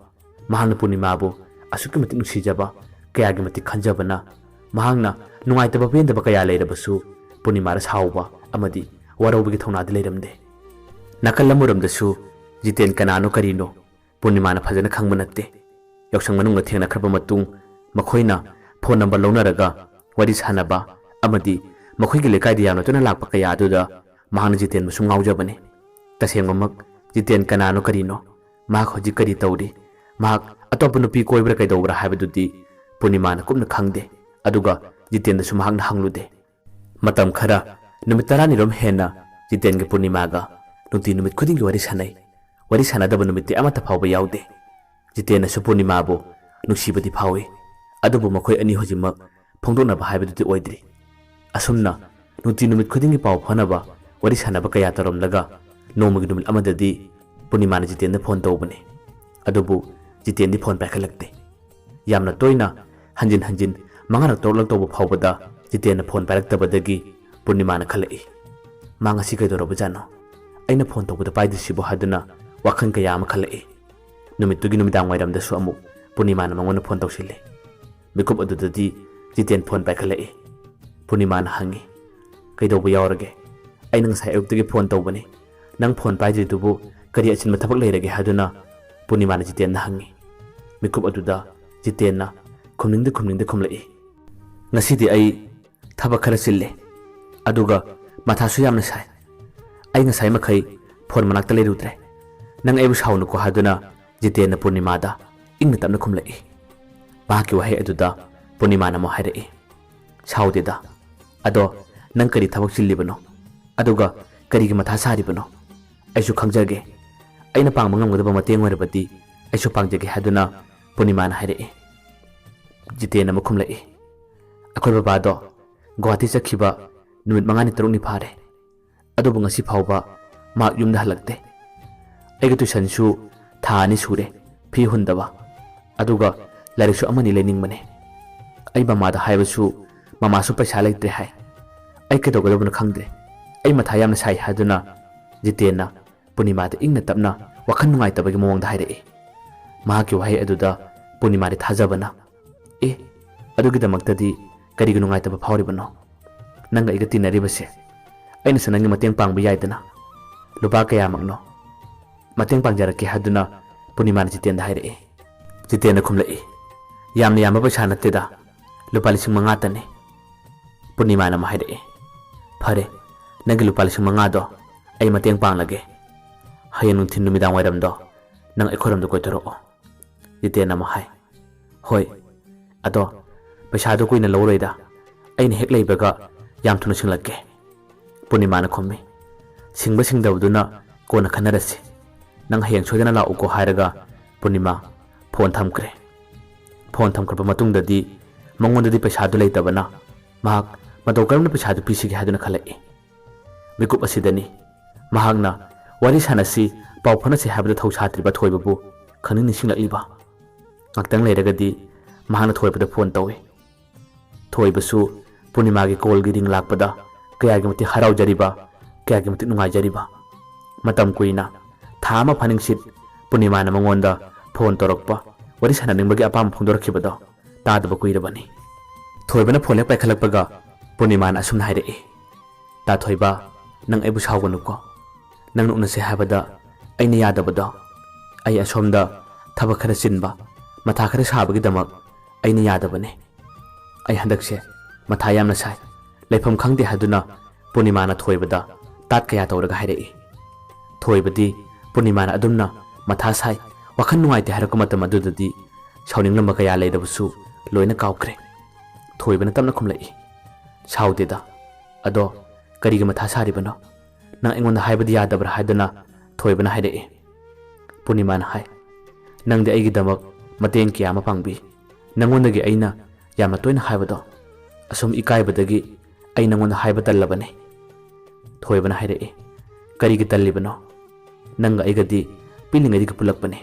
ꯃꯍꯥꯛꯅ ꯄꯨꯔꯅꯤꯃꯥꯕꯨ ꯑꯁꯨꯛꯀꯤ ꯃꯇꯤꯛ ꯅꯨꯡꯁꯤꯖꯕ, ꯀꯌꯥꯒꯤ ꯃꯇꯤꯛ ꯈꯟꯖꯕꯅ ꯃꯍꯥꯛꯅ ꯅꯨꯡꯉꯥꯏꯇꯕ, ꯄꯦꯟꯗꯕ ꯀꯌꯥ ꯂꯩꯔꯕꯁꯨ ꯄꯨꯔꯅꯤꯃꯥꯗ ꯁꯥꯎꯕ ꯑꯃꯗꯤ ꯋꯥꯔꯧꯕꯒꯤ ꯊꯧꯅꯥꯗꯤ ꯂꯩꯔꯝꯗꯦ꯫ ꯅꯥꯀꯜ ꯑꯃꯔꯣꯝꯗꯁꯨ ꯖꯤꯇꯦꯟ ꯀꯅꯥꯅꯣ ꯀꯔꯤꯅꯣ ꯄꯨꯔꯅꯤꯃꯥꯅ ꯐꯖꯅ ꯈꯪꯕ ꯅꯠꯇꯦ꯫ ꯌꯥꯎꯁꯪ ꯃꯅꯨꯡꯗ ꯊꯦꯡꯅꯈ꯭ꯔꯕ ꯃꯇꯨꯡ ꯃꯈꯣꯏꯅ ꯐꯣꯟ ꯅꯝꯕꯔ ꯂꯧꯅꯔꯒ ꯋꯥꯔꯤ ꯁꯥꯟꯅꯕ ꯑꯃꯗꯤ ꯃꯈꯣꯏꯒꯤ ꯂꯩꯀꯥꯏꯗ ꯌꯥꯝꯅ ꯇꯣꯏꯅ ꯂꯥꯛꯄ ꯀꯌꯥ ꯑꯗꯨꯗ ꯃꯍꯥꯛꯅ ꯖꯤꯇꯦꯟꯕꯨꯁꯨ ꯉꯥꯎꯖꯕꯅꯤ꯫ ꯇꯁꯦꯡꯕꯃꯛ ꯖꯤꯇꯦꯟ ꯀꯅꯥꯅꯣ ꯀꯔꯤꯅꯣ, ꯃꯍꯥꯛ ꯍꯧꯖꯤꯛ ꯀꯔꯤ ꯇꯧꯔꯤ, ꯃꯍꯥꯛ ꯑꯇꯣꯞꯄ ꯅꯨꯄꯤ ꯀꯣꯏꯕ꯭ꯔꯥ ꯀꯩꯗꯧꯕ꯭ꯔꯥ ꯍꯥꯏꯕꯗꯨꯗꯤ ꯄꯨꯔꯅꯤꯃꯥꯅ ꯀꯨꯞꯅ ꯈꯪꯗꯦ, ꯑꯗꯨꯒ ꯖꯤꯇꯦꯟꯗꯁꯨ ꯃꯍꯥꯛꯅ ꯍꯪꯂꯨꯗꯦ꯫ ꯃꯇꯝ ꯈꯔ ꯅꯨꯃꯤꯠ 10ꯅꯤꯔꯣꯝ ꯍꯦꯟꯅ ꯖꯤꯇꯦꯟꯒ ꯄꯨꯔꯅꯤꯃꯥꯒ ꯅꯨꯡꯇꯤ ꯅꯨꯃꯤꯠ ꯈꯨꯗꯤꯡꯒꯤ ꯋꯥꯔꯤ ꯁꯥꯟꯅꯩ꯫ ꯋꯥꯔꯤ ꯁꯥꯟꯅꯗꯕ ꯅꯨꯃꯤꯠꯇꯤ ꯑꯃꯠꯇ ꯐꯥꯎꯕ ꯌꯥꯎꯗꯦ꯫ ꯖꯤꯇꯦꯟꯅꯁꯨ ꯄꯨꯔꯅꯤꯃꯥꯕꯨ ꯅꯨꯡꯁꯤꯕꯗꯤ ꯐꯥꯎꯏ, ꯑꯗꯨꯕꯨ ꯃꯈꯣꯏ ꯑꯅꯤ ꯍꯧꯖꯤꯛꯃꯛ ꯐꯣꯡꯗꯣꯛꯅꯕ ꯍꯥꯏꯕꯗꯨꯗꯤ ꯑꯣꯏꯗ꯭ꯔꯤ꯫ ꯑꯁꯨꯝꯅ ꯅꯨꯡꯇꯤ ꯅꯨꯃꯤꯠ ꯈꯨꯗꯤꯡꯒꯤ ꯄꯥꯎ ꯐꯥꯎꯅꯕ, ꯋꯥꯔꯤ ꯁꯥꯟꯅꯕ ꯀꯌꯥ ꯇꯧꯔꯝꯂꯒ ꯅꯣꯡꯃꯒꯤ ꯅꯨꯃꯤꯠ ꯑꯃꯗꯗꯤ ꯄꯨꯔꯅꯤꯃꯥꯅ ꯖꯤꯇꯦꯟꯗ ꯐꯣꯟ ꯇꯧꯕꯅꯤ, ꯑꯗꯨꯕꯨ ꯖꯤꯇꯦꯟꯗꯤ ꯐꯣꯟ ꯄꯥꯏꯈꯠꯂꯛꯇꯦ꯫ ꯌꯥꯝꯅ ꯇꯣꯏꯅ ꯍꯟꯖꯤꯟ ꯍꯟꯖꯤꯟ 5ꯔꯛ ꯇꯧꯔꯛ ꯇꯧꯕ ꯐꯥꯎꯕꯗ ꯖꯤꯇꯦꯟꯅ ꯐꯣꯟ ꯄꯥꯏꯔꯛꯇꯕꯗꯒꯤ ꯄꯨꯔꯅꯤꯃꯥꯅ ꯈꯜꯂꯛꯏ, ꯃꯥ ꯉꯁꯤ ꯀꯩꯗꯧꯔꯕꯖꯥꯠꯅꯣ, ꯑꯩꯅ ꯐꯣꯟ ꯇꯧꯕꯗ ꯄꯥꯏꯗ꯭ꯔꯤꯁꯤꯕꯨ ꯍꯥꯏꯗꯨꯅ ꯋꯥꯈꯜ ꯀꯌꯥ ꯑꯃ ꯈꯜꯂꯛꯏ꯫ ꯅꯨꯃꯤꯠꯇꯨꯒꯤ ꯅꯨꯃꯤꯗꯥꯡ ꯋꯥꯏꯔꯝꯗꯁꯨ ꯑꯃꯨꯛ ꯄꯨꯔꯅꯤꯃꯥꯅ ꯃꯉꯣꯟꯗ ꯐꯣꯟ ꯇꯧꯁꯤꯜꯂꯤ꯫ ꯃꯤꯀꯨꯞ ꯑꯗꯨꯗꯗꯤ ꯖꯤꯇꯦꯟ ꯐꯣꯟ ꯄꯥꯏꯈꯠꯂꯛꯏ꯫ ꯄꯨꯔꯅꯤꯃꯥꯅ ꯍꯪꯉꯤ, ꯀꯩꯗꯧꯕ ꯌꯥꯎꯔꯒꯦ? ꯑꯩꯅ ꯉꯁꯥꯏ ꯑꯌꯨꯛꯇꯒꯤ ꯐꯣꯟ ꯇꯧꯕꯅꯤ, ꯅꯪ ꯐꯣꯟ ꯄꯥꯏꯗ꯭ꯔꯤꯗꯨꯕꯨ ꯀꯔꯤ ꯑꯆꯤꯟꯕ ꯊꯕꯛ ꯂꯩꯔꯒꯦ ꯍꯥꯏꯗꯨꯅ ꯄꯨꯔꯅꯤꯃꯥꯅ ꯖꯤꯇꯦꯟꯗ ꯍꯪꯉꯤ꯫ ꯃꯤꯀꯨꯞ ꯑꯗꯨꯗ ꯖꯤꯇꯦꯟꯅ ꯈꯨꯝꯅꯤꯡꯗ ꯈꯨꯝꯂꯛꯏ, ꯉꯁꯤꯗꯤ ꯑꯩ ꯊꯕꯛ ꯈꯔ ꯆꯤꯜꯂꯦ, ꯑꯗꯨꯒ ꯃꯊꯥꯁꯨ ꯌꯥꯝꯅ ꯁꯥꯏ, ꯑꯩ ꯉꯁꯥꯏ ꯃꯈꯩ ꯐꯣꯟ ꯃꯅꯥꯛꯇ ꯂꯩꯔꯨꯗ꯭ꯔꯦ, ꯅꯪ ꯑꯩꯕꯨ ꯁꯥꯎꯅꯨꯀꯣ ꯍꯥꯏꯗꯨꯅ ꯖꯤꯇꯦꯟꯅ ꯄꯨꯔꯅꯤꯃꯥꯗ ꯏꯪꯅ ꯇꯞꯅ ꯈꯨꯝꯂꯛꯏ꯫ ꯃꯍꯥꯛꯀꯤ ꯋꯥꯍꯩ ꯑꯗꯨꯗ ꯄꯨꯔꯅꯤꯃꯥꯅ ꯑꯃꯨꯛ ꯍꯥꯏꯔꯛꯏ, ꯁꯥꯎꯗꯦꯗ, ꯑꯗꯣ ꯅꯪ ꯀꯔꯤ ꯊꯕꯛ ꯆꯤꯜꯂꯤꯕꯅꯣ, ꯑꯗꯨꯒ ꯀꯔꯤꯒꯤ ꯃꯊꯥ ꯁꯥꯔꯤꯕꯅꯣ? ꯑꯩꯁꯨ ꯈꯪꯖꯒꯦ, ꯑꯩꯅ ꯄꯥꯡꯕ ꯉꯝꯒꯗꯕ ꯃꯇꯦꯡ ꯑꯣꯏꯔꯕꯗꯤ ꯑꯩꯁꯨ ꯄꯥꯡꯖꯒꯦ ꯍꯥꯏꯗꯨꯅ ꯄꯨꯔꯅꯤꯃꯥꯅ ꯍꯥꯏꯔꯛꯏ꯫ ꯖꯤꯇꯦꯟꯅ ꯑꯃꯨꯛ ꯈꯨꯝꯂꯛꯏ, ꯑꯩꯈꯣꯏ ꯕꯕꯥꯗꯣ ꯒꯨꯋꯥꯍꯥꯇꯤ ꯆꯠꯈꯤꯕ ꯅꯨꯃꯤꯠ 5ꯅꯤ 6ꯅꯤ ꯐꯥꯔꯦ, ꯑꯗꯨꯕꯨ ꯉꯁꯤ ꯐꯥꯎꯕ ꯃꯍꯥꯛ ꯌꯨꯝꯗ ꯍꯜꯂꯛꯇꯦ꯫ ꯑꯩꯒꯤ ꯇꯨꯏꯁꯟꯁꯨ ꯊꯥ 2 ꯁꯨꯔꯦ ꯐꯤ ꯍꯨꯟꯗꯕ, ꯑꯗꯨꯒ ꯂꯥꯏꯔꯤꯛꯁꯨ ꯑꯃꯅꯤ ꯂꯩꯅꯤꯡꯕꯅꯦ꯫ ꯑꯩ ꯃꯃꯥꯗ ꯍꯥꯏꯕꯁꯨ ꯃꯃꯥꯁꯨ ꯄꯩꯁꯥ ꯂꯩꯇ꯭ꯔꯦ ꯍꯥꯏ, ꯑꯩ ꯀꯩꯗꯧꯒꯗꯕꯅꯣ ꯈꯪꯗ꯭ꯔꯦ, ꯑꯩ ꯃꯊꯥ ꯌꯥꯝꯅ ꯁꯥꯏ ꯍꯥꯏꯗꯨꯅ ꯖꯤꯇꯦꯟꯅ ꯄꯨꯔꯅꯤꯃꯥꯗ ꯏꯪꯅ ꯇꯞꯅ ꯋꯥꯈꯜ ꯅꯨꯡꯉꯥꯏꯇꯕꯒꯤ ꯃꯑꯣꯡꯗ ꯍꯥꯏꯔꯛꯏ꯫ ꯃꯍꯥꯛꯀꯤ ꯋꯥꯍꯩ ꯑꯗꯨꯗ ꯄꯨꯔꯅꯤꯃꯥꯗꯤ ꯊꯥꯖꯕꯅ, ꯑꯦ, ꯑꯗꯨꯒꯤꯗꯃꯛꯇꯗꯤ ꯀꯔꯤꯒꯤ ꯅꯨꯡꯉꯥꯏꯇꯕ ꯐꯥꯎꯔꯤꯕꯅꯣ? ꯅꯪꯒ ꯑꯩꯒ ꯇꯤꯟꯅꯔꯤꯕꯁꯦ ꯑꯩꯅꯁꯨ ꯅꯪꯒꯤ ꯃꯇꯦꯡ ꯄꯥꯡꯕ ꯌꯥꯏꯗꯅ, ꯂꯨꯄꯥ ꯀꯌꯥꯃꯛꯅꯣ? ꯃꯇꯦꯡ ꯄꯥꯡꯖꯔꯛꯀꯦ ꯍꯥꯏꯗꯨꯅ ꯄꯨꯔꯅꯤꯃꯥꯅ ꯖꯤꯇꯦꯟꯗ ꯍꯥꯏꯔꯛꯏ꯫ ꯖꯤꯇꯦꯟꯅ ꯈꯨꯝꯂꯛꯏ, ꯌꯥꯝꯅ ꯌꯥꯝꯕꯄꯩꯁꯥ ꯅꯠꯇꯦꯗ, ꯂꯨꯄꯥ 5,000ꯇꯅꯤ꯫ ꯄꯨꯔꯅꯤꯃꯥꯅ ꯑꯃꯨꯛ ꯍꯥꯏꯔꯛꯏ, ꯐꯔꯦ, ꯅꯪꯒꯤ ꯂꯨꯄꯥ 5,000ꯗꯣ ꯑꯩ ꯃꯇꯦꯡ ꯄꯥꯡꯂꯒꯦ, ꯍꯌꯦꯡ ꯅꯨꯡꯊꯤꯜ ꯅꯨꯃꯤꯗꯥꯡ ꯋꯥꯏꯔꯝꯗꯣ ꯅꯪ ꯑꯩꯈꯣꯏꯔꯣꯝꯗ ꯀꯣꯏꯊꯣꯔꯛꯑꯣ꯫ ꯖꯤꯇꯦꯟꯅ ꯑꯃꯨꯛ ꯍꯥꯏ, ꯍꯣꯏ, ꯑꯗꯣ ꯄꯩꯁꯥꯗꯣ ꯀꯨꯏꯅ ꯂꯧꯔꯣꯏꯗ, ꯑꯩꯅ ꯍꯦꯛ ꯂꯩꯕꯒ ꯌꯥꯝ ꯊꯨꯅ ꯁꯤꯡꯂꯛꯀꯦ꯫ ꯄꯨꯔꯅꯤꯃꯥꯅ ꯈꯨꯝꯃꯤ, ꯁꯤꯡꯕ ꯁꯤꯡꯗꯕꯗꯨꯅ ꯀꯣꯟꯅ ꯈꯟꯅꯔꯁꯤ, ꯅꯪ ꯍꯌꯦꯡ ꯁꯣꯏꯗꯅ ꯂꯥꯛꯎꯀꯣ ꯍꯥꯏꯔꯒ ꯄꯨꯔꯅꯤꯃꯥ ꯐꯣꯟ ꯊꯝꯈ꯭ꯔꯦ꯫ ꯐꯣꯟ ꯊꯝꯈ꯭ꯔꯕ ꯃꯇꯨꯡꯗꯗꯤ ꯃꯉꯣꯟꯗꯗꯤ ꯄꯩꯁꯥꯗꯨ ꯂꯩꯇꯕꯅ ꯃꯍꯥꯛ ꯃꯇꯧ ꯀꯔꯝꯅ ꯄꯩꯁꯥꯗꯨ ꯄꯤꯁꯤꯒꯦ ꯍꯥꯏꯗꯨꯅ ꯈꯜꯂꯛꯏ꯫ ꯃꯤꯀꯨꯞ ꯑꯁꯤꯗꯅꯤ ꯃꯍꯥꯛꯅ ꯋꯥꯔꯤ ꯁꯥꯟꯅꯁꯤ, ꯄꯥꯎ ꯐꯥꯎꯅꯁꯤ ꯍꯥꯏꯕꯗ ꯊꯧꯁꯥꯗ꯭ꯔꯤꯕ ꯊꯣꯏꯕꯕꯨ ꯈꯪꯅꯤꯡ ꯅꯤꯡꯁꯤꯡꯂꯛꯂꯤꯕ꯫ ꯉꯥꯛꯇꯪ ꯂꯩꯔꯒꯗꯤ ꯃꯍꯥꯛꯅ ꯊꯣꯏꯕꯗ ꯐꯣꯟ ꯇꯧꯏ꯫ ꯊꯣꯏꯕꯁꯨ ꯄꯨꯔꯅꯤꯃꯥꯒꯤ ꯀꯣꯜꯒꯤ ꯔꯤꯡ ꯂꯥꯛꯄꯗ ꯀꯌꯥꯒꯤ ꯃꯇꯤꯛ ꯍꯔꯥꯎꯖꯔꯤꯕ, ꯀꯌꯥꯒꯤ ꯃꯇꯤꯛ ꯅꯨꯡꯉꯥꯏꯖꯔꯤꯕ꯫ ꯃꯇꯝ ꯀꯨꯏꯅ ꯊꯥ ꯑꯃ ꯐꯥꯅꯤꯡꯁꯤꯠ ꯄꯨꯔꯅꯤꯃꯥꯅ ꯃꯉꯣꯟꯗ ꯐꯣꯟ ꯇꯧꯔꯛꯄ, ꯋꯥꯔꯤ ꯁꯥꯟꯅꯅꯤꯡꯕꯒꯤ ꯑꯄꯥꯝꯕ ꯐꯣꯡꯗꯣꯔꯛꯈꯤꯕꯗꯣ ꯇꯥꯗꯕ ꯀꯨꯏꯔꯕꯅꯤ꯫ ꯊꯣꯏꯕꯅ ꯐꯣꯟ ꯍꯦꯛ ꯄꯥꯏꯈꯠꯂꯛꯄꯒ ꯄꯨꯔꯅꯤꯃꯥꯅ ꯑꯁꯨꯝꯅ ꯍꯥꯏꯔꯛꯏ, ꯇꯥ ꯊꯣꯏꯕ, ꯅꯪ ꯑꯩꯕꯨ ꯁꯥꯎꯒꯅꯨꯀꯣ, ꯅꯪꯅ ꯎꯅꯁꯦ ꯍꯥꯏꯕꯗ ꯑꯩꯅ ꯌꯥꯗꯕꯗꯣ ꯑꯩ ꯑꯁꯣꯝꯗ ꯊꯕꯛ ꯈꯔ ꯆꯤꯟꯕ, ꯃꯊꯥ ꯈꯔ ꯁꯥꯕꯒꯤꯗꯃꯛ ꯑꯩꯅ ꯌꯥꯗꯕꯅꯦ꯫ ꯑꯩ ꯍꯟꯗꯛꯁꯦ ꯃꯊꯥ ꯌꯥꯝꯅ ꯁꯥꯏ, ꯂꯩꯐꯝ ꯈꯪꯗꯦ ꯍꯥꯏꯗꯨꯅ ꯄꯨꯔꯅꯤꯃꯥꯅ ꯊꯣꯏꯕꯗ ꯇꯥꯠ ꯀꯌꯥ ꯇꯧꯔꯒ ꯍꯥꯏꯔꯛꯏ꯫ ꯊꯣꯏꯕꯗꯤ ꯄꯨꯔꯅꯤꯃꯥꯅ ꯑꯗꯨꯝꯅ ꯃꯊꯥ ꯁꯥꯏ, ꯋꯥꯈꯜ ꯅꯨꯡꯉꯥꯏꯇꯦ ꯍꯥꯏꯔꯛꯄ ꯃꯇꯝ ꯑꯗꯨꯗꯗꯤ ꯁꯥꯎꯅꯤꯡꯂꯝꯕ ꯀꯌꯥ ꯂꯩꯔꯕꯁꯨ ꯂꯣꯏꯅ ꯀꯥꯎꯈ꯭ꯔꯦ꯫ ꯊꯣꯏꯕꯅ ꯇꯞꯅ ꯈꯨꯝꯂꯛꯏ, ꯁꯥꯎꯗꯦꯗ, ꯑꯗꯣ ꯀꯔꯤꯒꯤ ꯃꯊꯥ ꯁꯥꯔꯤꯕꯅꯣ? ꯅꯪ ꯑꯩꯉꯣꯟꯗ ꯍꯥꯏꯕꯗꯤ ꯌꯥꯗꯕ꯭ꯔꯥ ꯍꯥꯏꯗꯨꯅ ꯊꯣꯏꯕꯅ ꯍꯥꯏꯔꯛꯏ꯫ ꯄꯨꯔꯅꯤꯃꯥꯅ ꯍꯥꯏ, ꯅꯪꯗꯤ ꯑꯩꯒꯤꯗꯃꯛ ꯃꯇꯦꯡ ꯀꯌꯥ ꯑꯃ ꯄꯥꯡꯕꯤ, ꯅꯪꯉꯣꯟꯗꯒꯤ ꯑꯩꯅ ꯌꯥꯝꯅ ꯇꯣꯏꯅ ꯍꯥꯏꯕꯗꯣ ꯑꯁꯨꯝ ꯏꯀꯥꯏꯕꯗꯒꯤ ꯑꯩ ꯅꯪꯉꯣꯟꯗ ꯍꯥꯏꯕ ꯇꯜꯂꯕꯅꯦ꯫ ꯊꯣꯏꯕꯅ ꯍꯥꯏꯔꯛꯏ, ꯀꯔꯤꯒꯤ ꯇꯜꯂꯤꯕꯅꯣ? ꯅꯪꯒ ꯑꯩꯒꯗꯤ ꯄꯤꯛꯂꯤꯉꯩꯗꯒꯤ ꯄꯨꯜꯂꯛꯄꯅꯦ,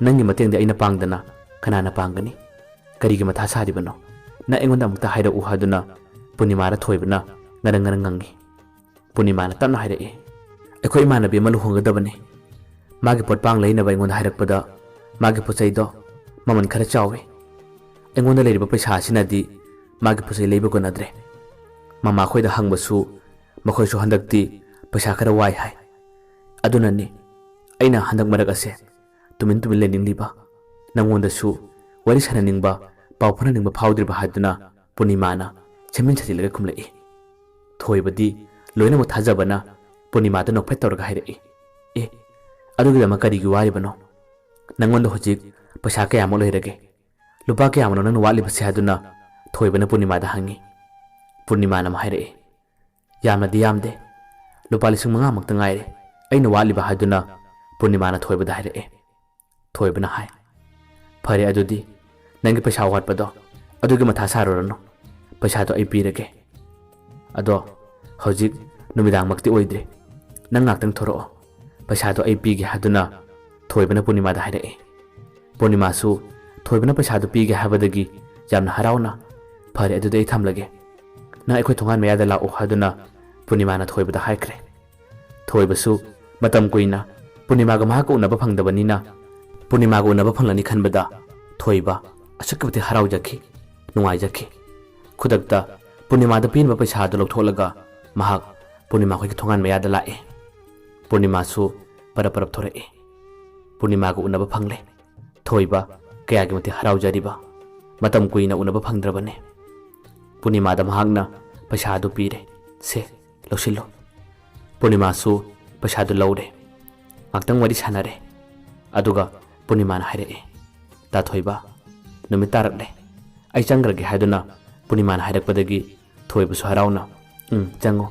ꯅꯪꯒꯤ ꯃꯇꯦꯡꯗꯤ ꯑꯩꯅ ꯄꯥꯡꯗꯅ ꯀꯅꯥꯅ ꯄꯥꯡꯒꯅꯤ? ꯀꯔꯤꯒꯤ ꯃꯊꯥ ꯁꯥꯔꯤꯕꯅꯣ? ꯅꯪ ꯑꯩꯉꯣꯟꯗ ꯑꯃꯨꯛꯇ ꯍꯥꯏꯔꯛꯎ ꯍꯥꯏꯗꯨꯅ ꯄꯨꯔꯅꯤꯃꯥꯗ ꯊꯣꯏꯕꯅ ꯉꯔꯪ ꯉꯔꯪ ꯉꯪꯉꯤ꯫ ꯄꯨꯔꯅꯤꯃꯥꯅ ꯇꯞꯅ ꯍꯥꯏꯔꯛꯏ, ꯑꯩꯈꯣꯏ ꯏꯃꯥꯟꯅꯕꯤ ꯑꯃ ꯂꯨꯍꯣꯡꯒꯗꯕꯅꯤ, ꯃꯥꯒꯤ ꯄꯣꯠꯄꯥꯡ ꯂꯩꯅꯕ ꯑꯩꯉꯣꯟꯗ ꯍꯥꯏꯔꯛꯄꯗ ꯃꯥꯒꯤ ꯄꯣꯠꯆꯩꯗꯣ ꯃꯃꯜ ꯈꯔ ꯆꯥꯎꯏ, ꯑꯩꯉꯣꯟꯗ ꯂꯩꯔꯤꯕ ꯄꯩꯁꯥ ꯑꯁꯤꯅꯗꯤ ꯃꯥꯒꯤ ꯄꯣꯠꯆꯩ ꯂꯩꯕ ꯀꯣꯟꯅꯗ꯭ꯔꯦ꯫ ꯃꯃꯥ ꯈꯣꯏꯗ ꯍꯪꯕꯁꯨ ꯃꯈꯣꯏꯁꯨ ꯍꯟꯗꯛꯇꯤ ꯄꯩꯁꯥ ꯈꯔ ꯋꯥꯏ ꯍꯥꯏ, ꯑꯗꯨꯅꯅꯤ ꯑꯩꯅ ꯍꯟꯗꯛ ꯃꯔꯛ ꯑꯁꯦ ꯇꯨꯃꯤꯟ ꯇꯨꯃꯤꯟ ꯂꯩꯅꯤꯡꯂꯤꯕ, ꯅꯪꯉꯣꯟꯗꯁꯨ ꯋꯥꯔꯤ ꯁꯥꯟꯅꯅꯤꯡꯕ, ꯄꯥꯎ ꯐꯥꯎꯅꯅꯤꯡꯕ ꯐꯥꯎꯗ꯭ꯔꯤꯕ ꯍꯥꯏꯗꯨꯅ ꯄꯨꯔꯅꯤꯃꯥꯅ ꯁꯦꯝꯖꯤꯟ ꯁꯥꯖꯤꯜꯂꯒ ꯈꯨꯝꯂꯛꯏ꯫ ꯊꯣꯏꯕꯗꯤ ꯂꯣꯏꯅꯃꯛ ꯊꯥꯖꯕꯅ ꯄꯨꯔꯅꯤꯃꯥꯗ ꯅꯣꯛꯐꯦꯠ ꯇꯧꯔꯒ ꯍꯥꯏꯔꯛꯏ, "ꯑꯦ, ꯑꯗꯨꯒꯤꯗꯃꯛ ꯀꯔꯤꯒꯤ ꯋꯥꯔꯤꯕꯅꯣ? ꯅꯪꯉꯣꯟꯗ ꯍꯧꯖꯤꯛ ꯄꯩꯁꯥ ꯀꯌꯥꯃꯨꯛ ꯂꯩꯔꯒꯦ? ꯂꯨꯄꯥ ꯀꯌꯥꯃꯨꯛꯅꯣ ꯅꯪꯅ ꯋꯥꯠꯂꯤꯕꯁꯦ?" ꯍꯥꯏꯗꯨꯅ ꯊꯣꯏꯕꯅ ꯄꯨꯔꯅꯤꯃꯥꯗ ꯍꯪꯉꯤ꯫ ꯄꯨꯔꯅꯤꯃꯥꯅ ꯑꯃꯨꯛ ꯍꯥꯏꯔꯛꯏ, "ꯌꯥꯝꯅꯗꯤ ꯌꯥꯝꯗꯦ, ꯂꯨꯄꯥ 5,000 ꯃꯨꯛꯇ ꯉꯥꯏꯔꯦ ꯑꯩꯅ ꯋꯥꯠꯂꯤꯕ" ꯍꯥꯏꯗꯨꯅ ꯄꯨꯔꯅꯤꯃꯥꯅ ꯊꯣꯏꯕꯗ ꯍꯥꯏꯔꯛꯏ꯫ ꯊꯣꯏꯕꯅ ꯍꯥꯏ, "ꯐꯔꯦ, ꯑꯗꯨꯗꯤ ꯅꯪꯒꯤ ꯄꯩꯁꯥ ꯋꯥꯠꯄꯗꯣ ꯑꯗꯨꯒꯤ ꯃꯊꯥ ꯁꯥꯔꯨꯔꯅꯨ, ꯄꯩꯁꯥꯗꯣ ꯑꯩ ꯄꯤꯔꯒꯦ꯫ ꯑꯗꯣ ꯍꯧꯖꯤꯛ ꯅꯨꯃꯤꯗꯥꯡꯃꯛꯇꯤ ꯑꯣꯏꯗ꯭ꯔꯤ, ꯅꯪ ꯉꯥꯛꯇꯪ ꯊꯣꯔꯛꯑꯣ, ꯄꯩꯁꯥꯗꯣ ꯑꯩ ꯄꯤꯒꯦ" ꯍꯥꯏꯗꯨꯅ ꯊꯣꯏꯕꯅ ꯄꯨꯔꯅꯤꯃꯥꯗ ꯍꯥꯏꯔꯛꯏ꯫ ꯄꯨꯔꯅꯤꯃꯥꯁꯨ ꯊꯣꯏꯕꯅ ꯄꯩꯁꯥꯗꯣ ꯄꯤꯒꯦ ꯍꯥꯏꯕꯗꯒꯤ ꯌꯥꯝꯅ ꯍꯔꯥꯎꯅ, "ꯐꯔꯦ, ꯑꯗꯨꯗꯤ ꯑꯩ ꯊꯝꯂꯒꯦ, ꯅꯪ ꯑꯩꯈꯣꯏ ꯊꯣꯡꯒꯥꯟ ꯃꯌꯥꯗ ꯂꯥꯛꯑꯣ" ꯍꯥꯏꯗꯨꯅ ꯄꯨꯔꯅꯤꯃꯥꯅ ꯊꯣꯏꯕꯗ ꯍꯥꯏꯈ꯭ꯔꯦ꯫ ꯊꯣꯏꯕꯁꯨ ꯃꯇꯝ ꯀꯨꯏꯅ ꯄꯨꯔꯅꯤꯃꯥꯒ ꯃꯍꯥꯛꯀ ꯎꯅꯕ ꯐꯪꯗꯕꯅꯤꯅ ꯄꯨꯔꯅꯤꯃꯥꯒ ꯎꯅꯕ ꯐꯪꯂꯅꯤ ꯈꯟꯕꯗ ꯊꯣꯏꯕ ꯑꯁꯨꯛꯀꯤ ꯃꯇꯤꯛ ꯍꯔꯥꯎꯖꯈꯤ, ꯅꯨꯡꯉꯥꯏꯖꯈꯤ꯫ ꯈꯨꯗꯛꯇ ꯄꯨꯔꯅꯤꯃꯥꯗ ꯄꯤꯅꯕ ꯄꯩꯁꯥꯗꯨ ꯂꯧꯊꯣꯛꯂꯒ ꯃꯍꯥꯛ ꯄꯨꯔꯅꯤꯃꯥ ꯈꯣꯏꯒꯤ ꯊꯣꯡꯒꯥꯟ ꯃꯌꯥꯗ ꯂꯥꯛꯏ꯫ ꯄꯨꯔꯅꯤꯃꯥꯁꯨ ꯄꯔꯞ ꯄꯔꯞ ꯊꯣꯔꯛꯏ꯫ ꯄꯨꯔꯅꯤꯃꯥꯒ ꯎꯅꯕ ꯐꯪꯂꯦ꯫ ꯊꯣꯏꯕ ꯀꯌꯥꯒꯤ ꯃꯇꯤꯛ ꯍꯔꯥꯎꯖꯔꯤꯕ, ꯃꯇꯝ ꯀꯨꯏꯅ ꯎꯅꯕ ꯐꯪꯗ꯭ꯔꯕꯅꯤ꯫ ꯄꯨꯔꯅꯤꯃꯥꯗ ꯃꯍꯥꯛꯅ ꯄꯩꯁꯥꯗꯨ ꯄꯤꯔꯦ, "ꯁꯦ, ꯂꯧꯁꯤꯜꯂꯣ"꯫ ꯄꯨꯔꯅꯤꯃꯥꯁꯨ ꯄꯩꯁꯥꯗꯨ ꯂꯧꯔꯦ꯫ ꯉꯥꯛꯇꯪ ꯋꯥꯔꯤ ꯁꯥꯟꯅꯔꯦ꯫ ꯑꯗꯨꯒ ꯄꯨꯔꯅꯤꯃꯥꯅ ꯍꯥꯏꯔꯛꯏ, "ꯇꯥ ꯊꯣꯏꯕ, ꯅꯨꯃꯤꯠ ꯇꯥꯔꯛꯂꯦ, ꯑꯩ ꯆꯪꯈ꯭ꯔꯒꯦ" ꯍꯥꯏꯗꯨꯅ ꯄꯨꯔꯅꯤꯃꯥꯅ ꯍꯥꯏꯔꯛꯄꯗꯒꯤ ꯊꯣꯏꯕꯁꯨ ꯍꯔꯥꯎꯅ, "ꯆꯪꯉꯣ,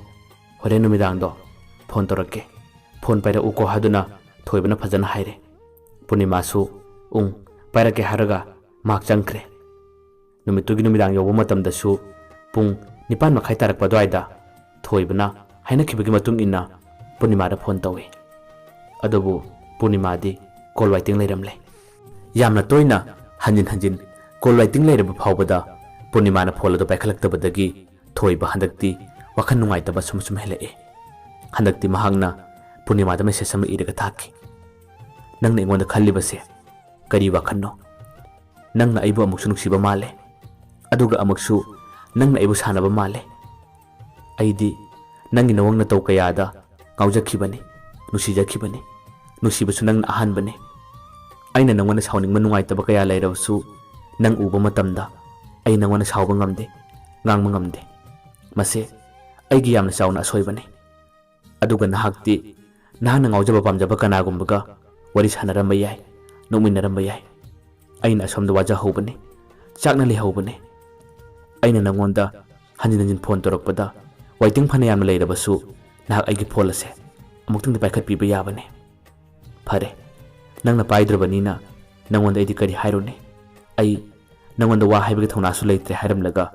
ꯍꯣꯔꯦꯟ ꯅꯨꯃꯤꯗꯥꯡꯗꯣ ꯐꯣꯟ ꯇꯧꯔꯛꯀꯦ, ꯐꯣꯟ ꯄꯥꯏꯔꯛꯎꯀꯣ" ꯍꯥꯏꯗꯨꯅ ꯊꯣꯏꯕꯅ ꯐꯖꯅ ꯍꯥꯏꯔꯦ꯫ ꯄꯨꯔꯅꯤꯃꯥꯁꯨ ꯄꯥꯏꯔꯛꯀꯦ ꯍꯥꯏꯔꯒ ꯃꯍꯥꯛ ꯆꯪꯈ꯭ꯔꯦ꯫ ꯅꯨꯃꯤꯠꯇꯨꯒꯤ ꯅꯨꯃꯤꯗꯥꯡ ꯌꯧꯕ ꯃꯇꯝꯗꯁꯨ ꯄꯨꯡ 9:30 ꯇꯥꯔꯛꯄ ꯑꯗꯨꯋꯥꯏꯗ ꯊꯣꯏꯕꯅ ꯍꯥꯏꯅꯈꯤꯕꯒꯤ ꯃꯇꯨꯡ ꯏꯟꯅ ꯄꯨꯔꯅꯤꯃꯥꯗ ꯐꯣꯟ ꯇꯧꯏ꯫ ꯑꯗꯨꯕꯨ ꯄꯨꯔꯅꯤꯃꯥꯗꯤ ꯀꯣꯜ ꯋꯥꯏꯇꯤꯡ ꯂꯩꯔꯝꯂꯦ꯫ ꯌꯥꯝꯅ ꯇꯣꯏꯅ ꯍꯟꯖꯤꯟ ꯍꯟꯖꯤꯟ ꯀꯣꯜ ꯋꯥꯏꯇꯤꯡ ꯂꯩꯔꯕ ꯐꯥꯎꯕꯗ ꯄꯨꯔꯅꯤꯃꯥꯅ ꯐꯣꯟ ꯑꯗꯨ ꯄꯥꯏꯈꯠꯂꯛꯇꯕꯗꯒꯤ ꯊꯣꯏꯕ ꯍꯟꯗꯛꯇꯤ ꯋꯥꯈꯜ ꯅꯨꯡꯉꯥꯏꯇꯕ ꯁꯨꯝ ꯍꯦꯜꯂꯛꯏ꯫ ꯍꯟꯗꯛꯇꯤ ꯃꯍꯥꯛꯅ ꯄꯨꯔꯅꯤꯃꯥꯗ ꯃꯦꯁꯦꯖ ꯑꯃ ꯏꯔꯒ ꯊꯥꯈꯤ, "ꯅꯪꯅ ꯑꯩꯉꯣꯟꯗ ꯈꯜꯂꯤꯕꯁꯦ ꯀꯔꯤ ꯋꯥꯈꯜꯅꯣ? ꯅꯪꯅ ꯑꯩꯕꯨ ꯑꯃꯨꯛꯁꯨ ꯅꯨꯡꯁꯤꯕ ꯃꯥꯜꯂꯦ, ꯑꯗꯨꯒ ꯑꯃꯨꯛꯁꯨ ꯅꯪꯅ ꯑꯩꯕꯨ ꯁꯥꯟꯅꯕ ꯃꯥꯜꯂꯦ꯫ ꯑꯩꯗꯤ ꯅꯪꯒꯤ ꯅꯋꯣꯡ ꯅꯇꯧ ꯀꯌꯥꯗ ꯉꯥꯎꯖꯈꯤꯕꯅꯤ, ꯅꯨꯡꯁꯤꯖꯈꯤꯕꯅꯤ, ꯅꯨꯡꯁꯤꯕꯁꯨ ꯅꯪꯅ ꯑꯍꯥꯟꯕꯅꯤ꯫ ꯑꯩꯅ ꯅꯪꯉꯣꯟꯗ ꯁꯥꯎꯅꯤꯡꯕ ꯅꯨꯡꯉꯥꯏꯇꯕ ꯀꯌꯥ ꯂꯩꯔꯕꯁꯨ ꯅꯪ ꯎꯕ ꯃꯇꯝꯗ ꯑꯩ ꯅꯪꯉꯣꯟꯗ ꯁꯥꯎꯕ ꯉꯝꯗꯦ, ꯉꯥꯡꯕ ꯉꯝꯗꯦ꯫ ꯃꯁꯤ ꯑꯩꯒꯤ ꯌꯥꯝꯅ ꯆꯥꯎꯅ ꯑꯁꯣꯏꯕꯅꯤ꯫ ꯑꯗꯨꯒ ꯅꯍꯥꯛꯇꯤ ꯅꯍꯥꯛꯅ ꯉꯥꯎꯖꯕ ꯄꯥꯝꯖꯕ ꯀꯅꯥꯒꯨꯝꯕꯒ ꯋꯥꯔꯤ ꯁꯥꯟꯅꯔꯝꯕ ꯌꯥꯏ, ꯅꯣꯛꯃꯤꯟꯅꯔꯝꯕ ꯌꯥꯏ꯫ ꯑꯩꯅ ꯑꯁꯣꯝꯗ ꯋꯥꯖꯍꯧꯕꯅꯤ, ꯆꯥꯛꯅ ꯂꯩꯍꯧꯕꯅꯤ꯫ ꯑꯩꯅ ꯅꯪꯉꯣꯟꯗ ꯍꯟꯖꯤꯟ ꯍꯟꯖꯤꯟ ꯐꯣꯟ ꯇꯧꯔꯛꯄꯗ ꯋꯥꯏꯇꯤꯡ ꯐꯅ ꯌꯥꯝꯅ ꯂꯩꯔꯕꯁꯨ ꯅꯍꯥꯛ ꯑꯩꯒꯤ ꯐꯣꯟ ꯑꯁꯦ ꯑꯃꯨꯛꯇꯪꯗꯤ ꯄꯥꯏꯈꯠꯄꯤꯕ ꯌꯥꯕꯅꯤ꯫ ꯐꯔꯦ, ꯅꯪꯅ ꯄꯥꯏꯗ꯭ꯔꯕꯅꯤꯅ ꯅꯪꯉꯣꯟꯗ ꯑꯩꯗꯤ ꯀꯔꯤ ꯍꯥꯏꯔꯨꯅꯤ? ꯑꯩ ꯅꯪꯉꯣꯟꯗ ꯋꯥ ꯍꯥꯏꯕꯒꯤ ꯊꯧꯅꯥꯁꯨ ꯂꯩꯇ꯭ꯔꯦ" ꯍꯥꯏꯔꯝꯂꯒ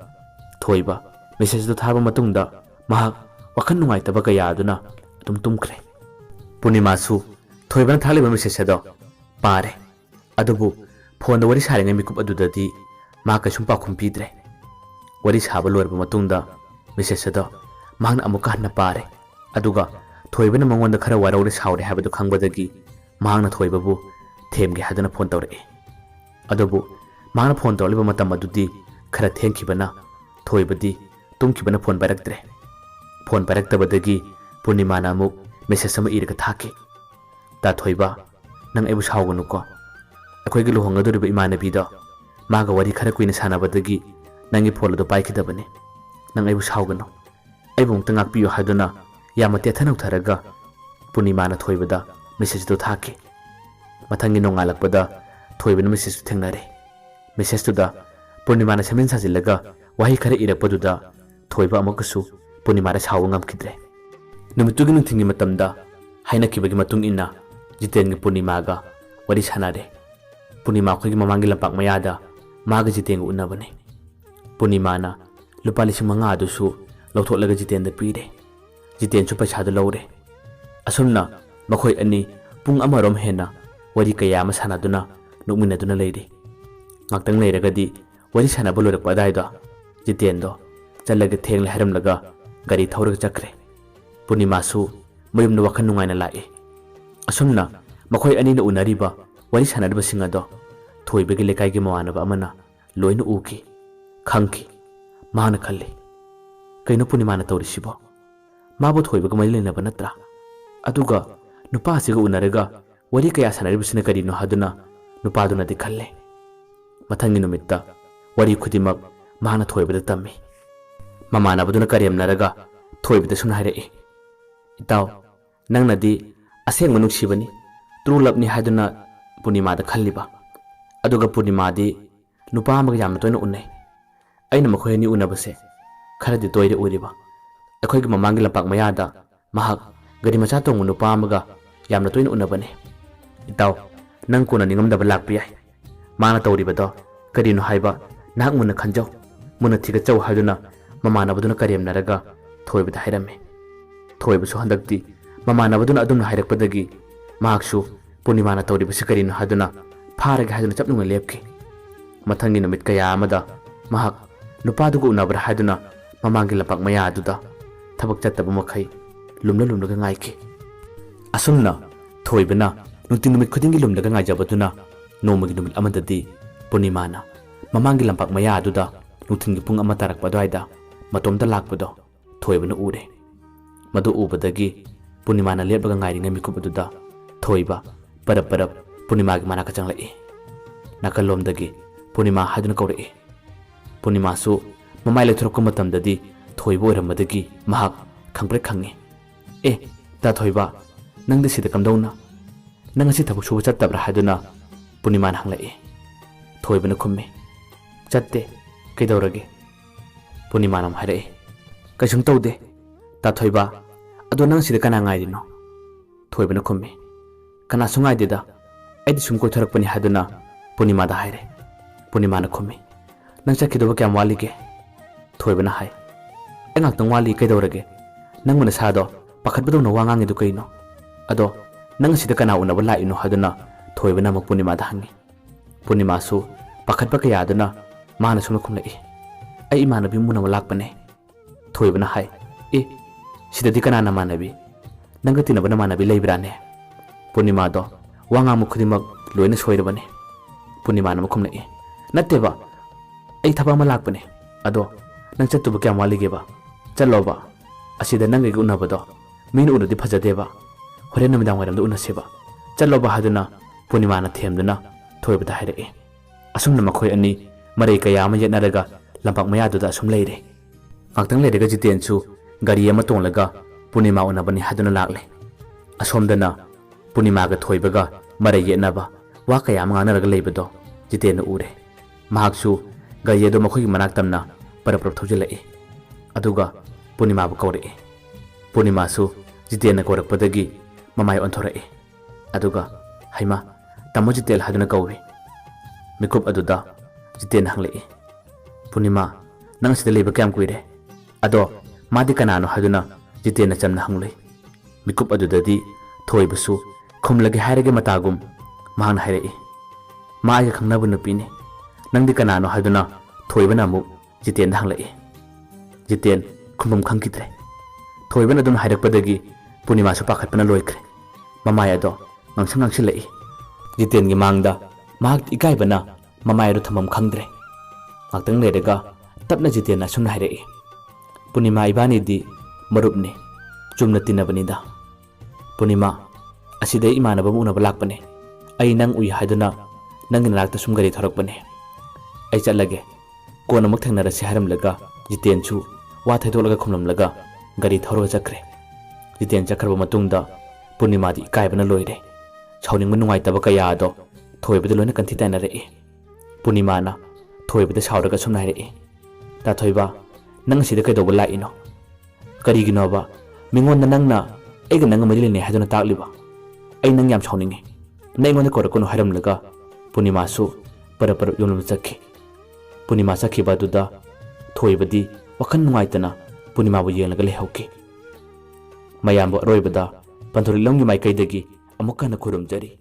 ꯊꯣꯏꯕ ꯃꯦꯁꯦꯖꯇꯨ ꯊꯥꯕ ꯃꯇꯨꯡꯗ ꯃꯍꯥꯛ ꯋꯥꯈꯜ ꯅꯨꯡꯉꯥꯏꯇꯕ ꯀꯌꯥ ꯑꯗꯨꯅ ꯑꯗꯨꯝ ꯇꯨꯝꯈ꯭ꯔꯦ꯫ ꯄꯨꯔꯅꯤꯃꯥꯁꯨ ꯊꯣꯏꯕꯅ ꯊꯥꯂꯤꯕ ꯃꯦꯁꯦꯖ ꯑꯗꯣ ꯄꯥꯔꯦ꯫ ꯑꯗꯨꯕꯨ ꯐꯣꯟꯗ ꯋꯥꯔꯤ ꯁꯥꯔꯤꯉꯩ ꯃꯤꯀꯨꯞ ꯑꯗꯨꯗꯗꯤ ꯃꯍꯥꯛ ꯀꯩꯁꯨꯝ ꯄꯥꯎꯈꯨꯝ ꯄꯤꯗ꯭ꯔꯦ꯫ ꯋꯥꯔꯤ ꯁꯥꯕ ꯂꯣꯏꯔꯕ ꯃꯇꯨꯡꯗ ꯃꯦꯁꯦꯖ ꯑꯗꯣ ꯃꯍꯥꯛꯅ ꯑꯃꯨꯛꯀ ꯍꯟꯅ ꯄꯥꯔꯦ꯫ ꯑꯗꯨꯒ ꯊꯣꯏꯕꯅ ꯃꯉꯣꯟꯗ ꯈꯔ ꯋꯥꯔꯧꯔꯦ, ꯁꯥꯎꯔꯦ ꯍꯥꯏꯕꯗꯨ ꯈꯪꯕꯗꯒꯤ ꯃꯍꯥꯛꯅ ꯊꯣꯏꯕꯕꯨ ꯊꯦꯝꯒꯦ ꯍꯥꯏꯗꯨꯅ ꯐꯣꯟ ꯇꯧꯔꯛꯏ꯫ ꯑꯗꯨꯕꯨ ꯃꯍꯥꯛꯅ ꯐꯣꯟ ꯇꯧꯔꯛꯂꯤꯕ ꯃꯇꯝ ꯑꯗꯨꯗꯤ ꯈꯔ ꯊꯦꯡꯈꯤꯕꯅ ꯊꯣꯏꯕꯗꯤ ꯇꯨꯝꯈꯤꯕꯅ ꯐꯣꯟ ꯄꯥꯏꯔꯛꯇ꯭ꯔꯦ꯫ ꯐꯣꯟ ꯄꯥꯏꯔꯛꯇꯕꯗꯒꯤ ꯄꯨꯔꯅꯤꯃꯥꯅ ꯑꯃꯨꯛ ꯃꯦꯁꯦꯖ ꯑꯃ ꯏꯔꯒ ꯊꯥꯈꯤ, "ꯇꯥ ꯊꯣꯏꯕ, ꯅꯪ ꯑꯩꯕꯨ ꯁꯥꯎꯒꯅꯨꯀꯣ꯫ ꯑꯩꯈꯣꯏꯒꯤ ꯂꯨꯍꯣꯡꯒꯗꯧꯔꯤꯕ ꯏꯃꯥꯟꯅꯕꯤꯗꯣ ꯃꯥꯒ ꯋꯥꯔꯤ ꯈꯔ ꯀꯨꯏꯅ ꯁꯥꯟꯅꯕꯗꯒꯤ ꯅꯪꯒꯤ ꯐꯣꯟ ꯑꯗꯨ ꯄꯥꯏꯈꯤꯗꯕꯅꯤ꯫ ꯅꯪ ꯑꯩꯕꯨ ꯁꯥꯎꯒꯅꯨ, ꯑꯩꯕꯨ ꯑꯃꯨꯛꯇ ꯉꯥꯛꯄꯤꯌꯨ" ꯍꯥꯏꯗꯨꯅ ꯌꯥꯝꯅ ꯇꯦꯊꯅꯧꯊꯔꯒ ꯄꯨꯔꯅꯤꯃꯥꯅ ꯊꯣꯏꯕꯗ ꯃꯦꯁꯦꯖꯇꯨ ꯊꯥꯈꯤ꯫ ꯃꯊꯪꯒꯤ ꯅꯣꯡꯉꯥꯜꯂꯛꯄꯗ ꯊꯣꯏꯕꯅ ꯃꯦꯁꯦꯖꯇꯨ ꯊꯦꯡꯅꯔꯦ꯫ ꯃꯦꯁꯦꯖꯇꯨꯗ ꯄꯨꯔꯅꯤꯃꯥꯅ ꯁꯦꯝꯖꯤꯟ ꯁꯥꯖꯤꯜꯂꯒ ꯋꯥꯍꯩ ꯈꯔ ꯏꯔꯛꯄꯗꯨꯗ ꯊꯣꯏꯕ ꯑꯃꯨꯛꯀꯁꯨ ꯄꯨꯔꯅꯤꯃꯥꯗ ꯁꯥꯎꯕ ꯉꯝꯈꯤꯗ꯭ꯔꯦ꯫ ꯅꯨꯃꯤꯠꯇꯨꯒꯤ ꯅꯨꯡꯊꯤꯜꯒꯤ ꯃꯇꯝꯗ ꯍꯥꯏꯅꯈꯤꯕꯒꯤ ꯃꯇꯨꯡ ꯏꯟꯅ ꯖꯤꯇꯦꯟꯒ ꯄꯨꯔꯅꯤꯃꯥꯒ ꯋꯥꯔꯤ ꯁꯥꯟꯅꯔꯦ꯫ ꯄꯨꯔꯅꯤꯃꯥ ꯑꯩꯈꯣꯏꯒꯤ ꯃꯃꯥꯡꯒꯤ ꯂꯝꯄꯥꯛ ꯃꯌꯥꯗ ꯃꯥꯒ ꯖꯤꯇꯦꯟꯒ ꯎꯅꯕꯅꯤ꯫ ꯄꯨꯔꯅꯤꯃꯥꯅ ꯂꯨꯄꯥ 5,000 ꯑꯗꯨꯁꯨ ꯂꯧꯊꯣꯛꯂꯒ ꯖꯤꯇꯦꯟꯗ ꯄꯤꯔꯦ꯫ ꯖꯤꯇꯦꯟꯁꯨ ꯄꯩꯁꯥꯗꯨ ꯂꯧꯔꯦ꯫ ꯑꯁꯨꯝꯅ ꯃꯈꯣꯏ ꯑꯅꯤ ꯄꯨꯡ ꯑꯃꯔꯣꯝ ꯍꯦꯟꯅ ꯋꯥꯔꯤ ꯀꯌꯥ ꯑꯃ ꯁꯥꯟꯅꯗꯨꯅ ꯅꯣꯛꯃꯤꯟꯅꯗꯨꯅ ꯂꯩꯔꯤ꯫ ꯉꯥꯛꯇꯪ ꯂꯩꯔꯒꯗꯤ ꯋꯥꯔꯤ ꯁꯥꯟꯅꯕ ꯂꯣꯏꯔꯛꯄ ꯑꯗꯥꯏꯗ ꯖꯤꯇꯦꯟꯗꯣ ꯆꯠꯂꯒ ꯊꯦꯡꯂꯦ ꯍꯥꯏꯔꯝꯂꯒ ꯒꯥꯔꯤ ꯊꯧꯔꯒ ꯆꯠꯈ꯭ꯔꯦ꯫ ꯄꯨꯔꯅꯤꯃꯥꯁꯨ ꯃꯌꯨꯝꯗ ꯋꯥꯈꯜ ꯅꯨꯡꯉꯥꯏꯅ ꯂꯥꯛꯏ꯫ ꯑꯁꯨꯝꯅ ꯃꯈꯣꯏ ꯑꯅꯤꯅ ꯎꯅꯔꯤꯕ, ꯋꯥꯔꯤ ꯁꯥꯟꯅꯔꯤꯕꯁꯤꯡ ꯑꯗꯣ ꯊꯣꯏꯕꯒꯤ ꯂꯩꯀꯥꯏꯒꯤ ꯃꯃꯥꯟꯅꯕ ꯑꯃꯅ ꯂꯣꯏꯅ ꯎꯈꯤ, ꯈꯪꯈꯤ꯫ ꯃꯥꯅ ꯈꯜꯂꯤ, ꯀꯩꯅꯣ ꯄꯨꯔꯅꯤꯃꯥꯅ ꯇꯧꯔꯤꯁꯤꯕꯣ? ꯃꯥꯕꯨ ꯊꯣꯏꯕꯒ ꯃꯔꯤ ꯂꯩꯅꯕ ꯅꯠꯇ꯭ꯔꯥ? ꯑꯗꯨꯒ ꯅꯨꯄꯥ ꯑꯁꯤꯒ ꯎꯅꯔꯒ ꯋꯥꯔꯤ ꯀꯌꯥ ꯁꯥꯟꯅꯔꯤꯕꯁꯤꯅ ꯀꯔꯤꯅꯣ ꯍꯥꯏꯗꯨꯅ ꯅꯨꯄꯥꯗꯨꯅꯗꯤ ꯈꯜꯂꯦ꯫ ꯃꯊꯪꯒꯤ ꯅꯨꯃꯤꯠꯇ wari khudimak mahana thoibada tammi mamanabaduna karemnaraga thoibada sumna hairei itaw nangnadi asengma nuksibani trulapni haiduna Purnima da khalliba aduga Purnima di nupa amaga yamna toina unnai aina makhoi ni unabase kharadi toire uriba akhoi gi mamangi lapak mayada mahak gari macha tong nupa amaga yamna toina unabane itaw nang kuna ningam da balak piyai mana tawribado karino haiba nak muna khanjau muna thiga chau haiduna mamanabaduna karemnaraga thoibada hairame thoibasu handakti mamanabaduna adumna hairakpadagi mahaksu Purnima na tawribasi karino haiduna pharaga haiduna chapnunga lepki mathangi namit kaya amada mahak nupadugu unabra haiduna mamangi lapak maya aduda thabak chattaba makhai lumna ga ngaiki asumna thoibana nunting numit khudingi lumna ga ngaijabaduna nomagi numit amadadi Purnima na mamangi lapak maya aduda nuntingi pung ama tarakpa dwaida matomda lakpado thoibana ure madu ubadagi Purnima na lepga ngairinga mikup aduda thoiba parap Purnima gi manaka changlai nakalomdagi Purnima haiduna kaurei Purnima su mamai lethorok matamdadi thoiba oiramadagi mahak khangpre khangi ta thoiba nangdi sida kamdawna nang asi thabuk suba chattabra haiduna Purnima na hanglai thoibana khumme chatte kaidawrage Purnima nam hairei kaisum tawde ta thoiba ado nang sida kana ngairino thoibana khumme kana sungai deda aidi sum ko thorakpani haduna Purnima da haire Purnima na khumi nang chakhidoba kyam wali ge thoibana hai engak tang wali kaidawrage nang mana sado pakhatbado na wangangi du kaino ado nang sida kana unaba la ino haduna thoibana ma Purnima da hangi Purnima su pakhatba kaya aduna mana sumna khumlai ai imanabi muna walakpane thoibana hai sida di kana na manabi nang gatina bana manabi leibrane Purnima do wanga mukhudimak loina soirabane Purnima na mukhumlai natteba ai thaba ma lakpane ado nang chattuba kyam waligeba challoba asida nang gi unabado min unadi phajadeba hore namidang waram do unaseba challoba haduna Purnima na themduna thoibada hairei asumna makhoi ani marei kaya ama yetnaraga lampak mayaduda asum leire ngaktang leirega Jiten chu gari ama tonglaga Purnima unabani haduna lakle asomdana Purnima ga thoibaga marei yetnaba wa kaya ama nganaraga leibado Jiten na ure mahaksu gari do makhoi manak tamna paraprap thojilai aduga Purnima bu kaurei Purnima su Jiten na korakpadagi mamai onthorei aduga haima tamo Jitel haduna kawi mikup aduda Jiten hanglei Purnima nang sida leiba kyam kuire ado madi kanano haduna Jiten na chamna hanglei mikup adudadi thoibasu khumlage hairage matagum mahang hairei ma ai khangnabu nupini nangdi kanano haduna thoibana mu Jiten hanglei Jiten khumum khangkidre thoibana dum hairakpadagi Purnima su pakhatpana loikre mamai ado ngangsang silai Jiten gi mangda mahak ikaibana mamai ro thamam khangdre ngaktang leirega tapna Jiten na sumna hairei Purnima ibani di marupne chumna tinabanida Purnima asida imanaba mu unaba lakpane ai nang ui haiduna nang nakta sum gari thorakpane ai chatlage kona mak thangnarasi haramlaga Jiten chu wa thaidolaga khumlamlaga gari thoroga chakre Jiten chakraba matungda Purnima di ikaibana loire chawning manungai taba kaya ado thoibada loina kanthi tainarei Purnima na thoibada sauraga sumna hairei ta thoiba nang sida kaidoba laino kariginoba mingon nangna aiga nang mari lene haduna takliba ai nang yam chawningi naingon ko rakono haramlaga Purnima su parapar yomlum chakhi Purnima sakhiba duda thoibadi wakhan nungaitana Purnima bu yenglaga lehauki mayambo roibada panthori longi mai kaidagi amukka na khurum jari